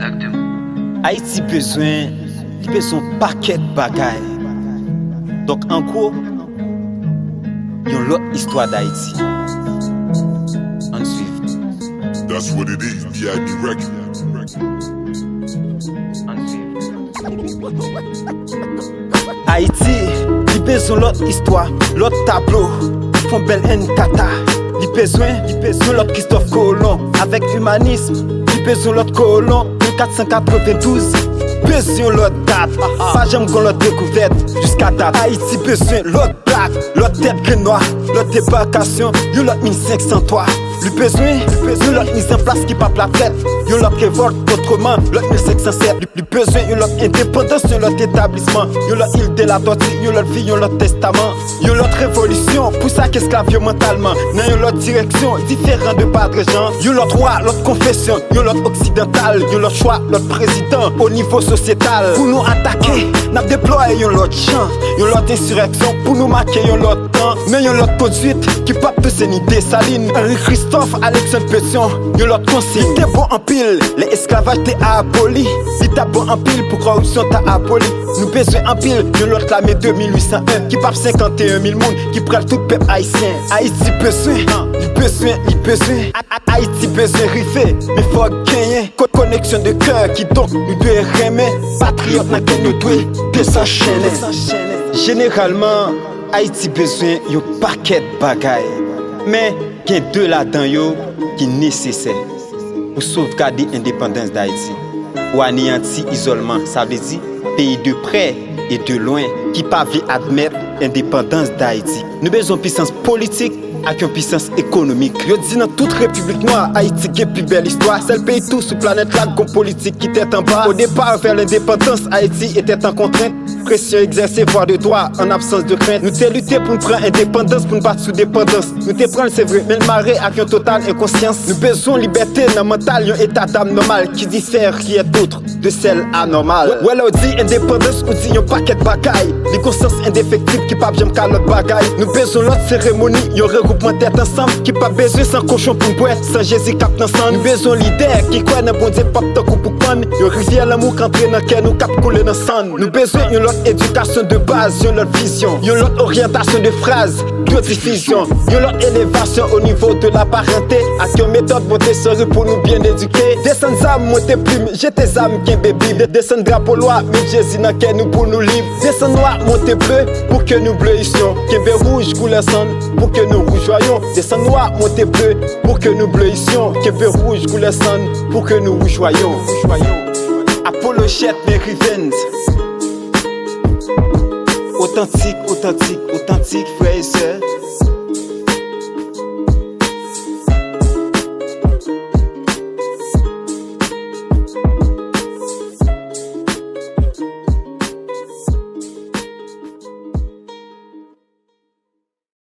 Exactement. Haïti besoin paquet de bagailles. Donc en gros, il y a l'autre histoire d'Haïti. On suit. That's what it is, B.I.B. Records. On suit. Haïti, il besoin l'autre histoire, l'autre tableau. Ils font belle haine tata. Il besoin l'autre Christophe Colomb. Avec humanisme, il besoin l'autre Colomb. 1492. Besoin l'autre date, pas j'aime qu'on l'autre découverte jusqu'à date. Haïti besoin l'autre plaque, l'autre tête gris noir, l'autre débarcation, y'en l'autre 1503. Lui besoin l'autre mise en place qui pas la tête. Y'en l'autre révolte autrement, l'autre 1507. Lui besoin y'en l'autre indépendance, y'en l'autre établissement. Y'en l'autre île de la tortue, y'en l'autre vie, y'en l'autre testament. Y'en l'autre révolution, pour ça qu'esclavio mentalement. Dans y'en l'autre direction, différent de Padre Jean. Y'en l'autre roi, l'autre confession, y'en l'autre occidental. Y'en l'autre choix, l'autre président, au niveau sociétal. Pour nous attaquer, n'a déployé y'en l'autre champ. Y'en l'autre insurrection, pour nous marquer y'en l'autre temps. Mais y'en l'autre conduite, qui pape de ni Dessalines. Henri Christophe, Alexandre Pétion, y'en l'autre consigne. T'es bon en pile, les esclavages t'es aboli. Si t'as bon en pile, pour corruption t'as aboli. Nous besoin en pile, y'en l'autre la mai 2801. Qui pape 51 000 moun, qui prend tout peuple haïtien. Haïti besoin, il besoin. Haïti besoin river, mais faut gagner. Connexion de cœur qui donc nous devons aimer. Patriote n'a qu'à nous douer, que s'enchaîner. Généralement, Haïti besoin yon paquet de bagailles. Mais il y a deux là-dedans yo qui sont nécessaires pour sauvegarder l'indépendance d'Haïti. Ou anéantir l'isolement, ça veut dire pays de près et de loin qui ne peuvent admettre l'indépendance d'Haïti. Nous avons une puissance politique avec une puissance économique. Je dis dans toute république noire, Haïti a une plus belle histoire. C'est le pays tout sur la planète là, comme politique qui était en bas. Au départ, vers l'indépendance, Haïti était en contrainte. Pression exercée, voire de droit, en absence de crainte. Nous t'es lutté pour nous prendre indépendance, pour nous battre sous dépendance. Nous t'es prendre, c'est vrai, mais le maré avec une totale inconscience. Nous besoin de liberté dans le mental, un état d'âme normal qui diffère rien d'autre de celle anormale. Ouais, là, on dit indépendance, on dit un paquet de bagailles. Les consciences indéfectibles qui pas j'aime qu'à l'autre bagaille. Nous besoin l'autre cérémonie, un regroupement tête ensemble qui pas besoin sans cochon pour boire, sans Jésus cap ensemble. Nous besoin leader qui croit dans bon Dieu, pas de coup pour prendre. Un rivière l'amour qu'entrer dans cœur, nous cap couler dans sang. Nous besoin une autre éducation de base, une autre vision, une autre orientation de phrases, de diffusion, une autre élévation au niveau de la parenté. Avec une méthode Montessori pour nous bien éduquer. Descendre âme, monter plume, jeter âme, qu'un bébé. Descendre drapeau loi, mais Jésus n'a qu'un nous pour nous livre. Descendre noir, monter bleu, pour que nous bleuissions. Qu'un rouge, couleur sang, pour que nous rougeoyons. Descendre noir, monter bleu, pour que nous bleuissions. Qu'un rouge, couleur sang, pour que nous rougeoyons. Apologète, mais Rivens. Authentique, frères et sœurs.